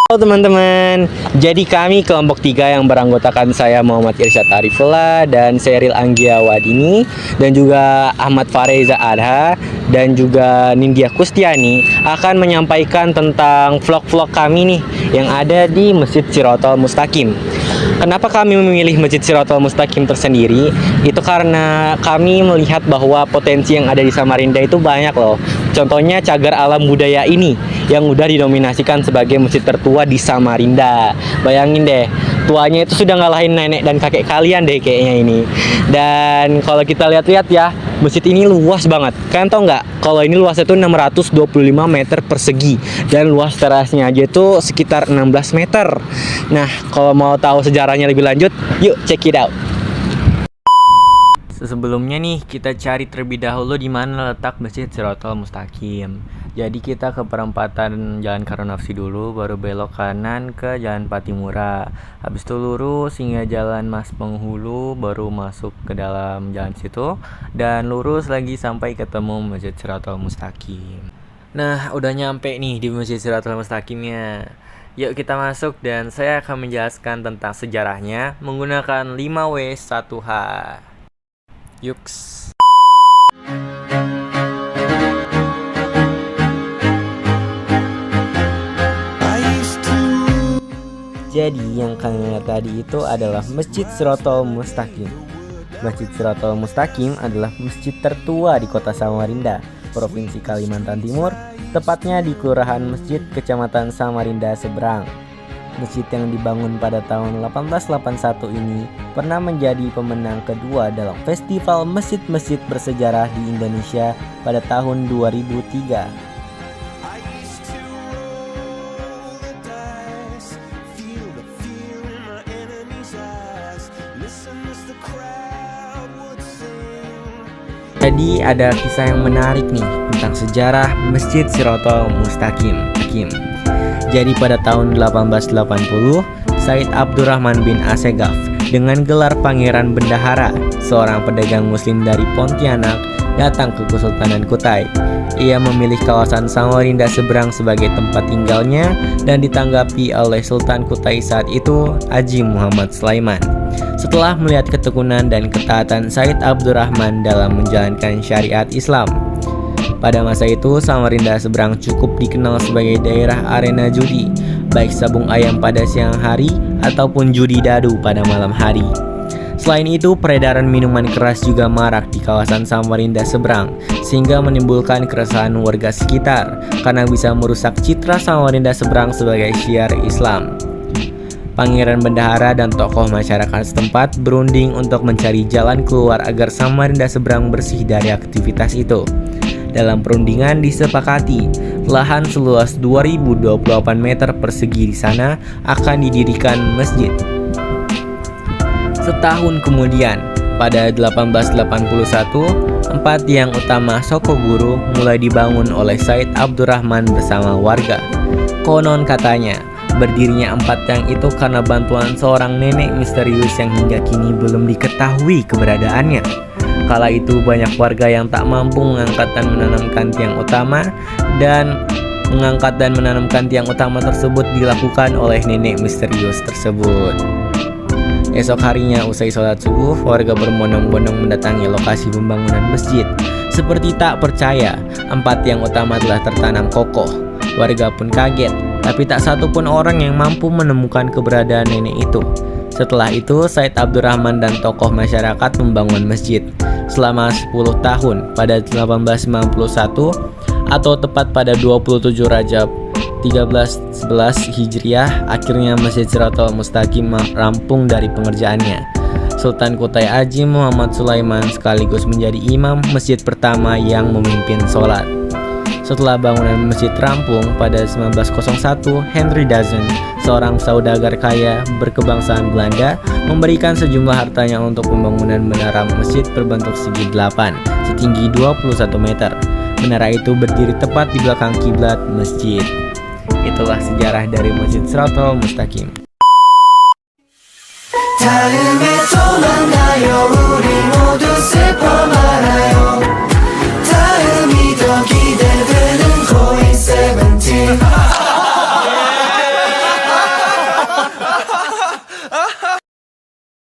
Halo teman-teman, jadi kami kelompok 3 yang beranggotakan saya Muhammad Irsyad Arifullah dan Sheryl Anggia Wadini dan juga Ahmad Fareza Adha dan juga Nindya Kustiani akan menyampaikan tentang vlog-vlog kami nih yang ada di Masjid Shirathul Mustaqim. Kenapa kami memilih Masjid Shirathul Mustaqim tersendiri? Itu karena kami melihat bahwa potensi yang ada di Samarinda itu banyak loh. Contohnya cagar alam budaya ini yang udah dinominasikan sebagai masjid tertua di Samarinda. Bayangin deh, tuanya itu sudah ngalahin nenek dan kakek kalian deh kayaknya ini. Dan kalau kita lihat-lihat ya, masjid ini luas banget. Kalian tau nggak? Kalau ini luasnya itu 625 meter persegi dan luas terasnya aja itu sekitar 16 meter. Nah, kalau mau tahu sejarahnya lebih lanjut, yuk check it out. Sebelumnya nih, kita cari terlebih dahulu di mana letak Masjid Shirathul Mustaqim. Jadi kita ke perempatan Jalan Karunafsi dulu, baru belok kanan ke Jalan Patimura. Habis itu lurus hingga Jalan Mas Penghulu, baru masuk ke dalam jalan situ dan lurus lagi sampai ketemu Masjid Shirathul Mustaqim. Nah, udah nyampe nih di Masjid Shirathul Mustaqimnya. Yuk kita masuk dan saya akan menjelaskan tentang sejarahnya menggunakan 5W1H. Yuks. Jadi yang kalian lihat tadi itu adalah Masjid Shirathul Mustaqim. Masjid Shirathul Mustaqim adalah masjid tertua di kota Samarinda, Provinsi Kalimantan Timur, tepatnya di Kelurahan Masjid, Kecamatan Samarinda Seberang. Masjid yang dibangun pada tahun 1881 ini pernah menjadi pemenang kedua dalam Festival Masjid-Masjid Bersejarah di Indonesia pada tahun 2003. Jadi ada kisah yang menarik nih tentang sejarah Masjid Shirathul Mustaqim. Jadi pada tahun 1880, Said Abdurrahman bin Assegaf dengan gelar Pangeran Bendahara, seorang pedagang muslim dari Pontianak, datang ke Kesultanan Kutai. Ia memilih kawasan Samarinda Seberang sebagai tempat tinggalnya dan ditanggapi oleh Sultan Kutai saat itu, Haji Muhammad Sulaiman. Setelah melihat ketekunan dan ketaatan Said Abdurrahman dalam menjalankan syariat Islam, pada masa itu Samarinda Seberang cukup dikenal sebagai daerah arena judi, baik sabung ayam pada siang hari ataupun judi dadu pada malam hari. Selain itu, peredaran minuman keras juga marak di kawasan Samarinda Seberang, sehingga menimbulkan keresahan warga sekitar karena bisa merusak citra Samarinda Seberang sebagai syiar Islam. Pangeran Bendahara dan tokoh masyarakat setempat berunding untuk mencari jalan keluar agar Samarinda Seberang bersih dari aktivitas itu. Dalam perundingan disepakati, lahan seluas 2028 meter persegi di sana akan didirikan masjid. Setahun kemudian, pada 1881, 4 tiang utama Sokoguru mulai dibangun oleh Said Abdurrahman bersama warga. Konon katanya, berdirinya 4 tiang itu karena bantuan seorang nenek misterius yang hingga kini belum diketahui keberadaannya. Kala itu banyak warga yang tak mampu mengangkat dan menanamkan tiang utama, dan mengangkat dan menanamkan tiang utama tersebut dilakukan oleh nenek misterius tersebut. Esok harinya usai sholat subuh, warga berbondong-bondong mendatangi lokasi pembangunan masjid. Seperti tak percaya, 4 tiang utama telah tertanam kokoh. Warga pun kaget, tapi tak satu pun orang yang mampu menemukan keberadaan nenek itu. Setelah itu, Said Abdurrahman dan tokoh masyarakat membangun masjid. Selama 10 tahun, pada 1891 atau tepat pada 27 Rajab 1311 Hijriah, akhirnya Masjid Shirathul Mustaqim rampung dari pengerjaannya. Sultan Kutai Haji Muhammad Sulaiman sekaligus menjadi imam masjid pertama yang memimpin sholat. Setelah bangunan masjid rampung pada 1901, Henry Dazen, seorang saudagar kaya berkebangsaan Belanda, memberikan sejumlah hartanya untuk pembangunan menara masjid berbentuk segi 8, setinggi 21 meter. Menara itu berdiri tepat di belakang kiblat masjid. Itulah sejarah dari Masjid Shirathul Mustaqim.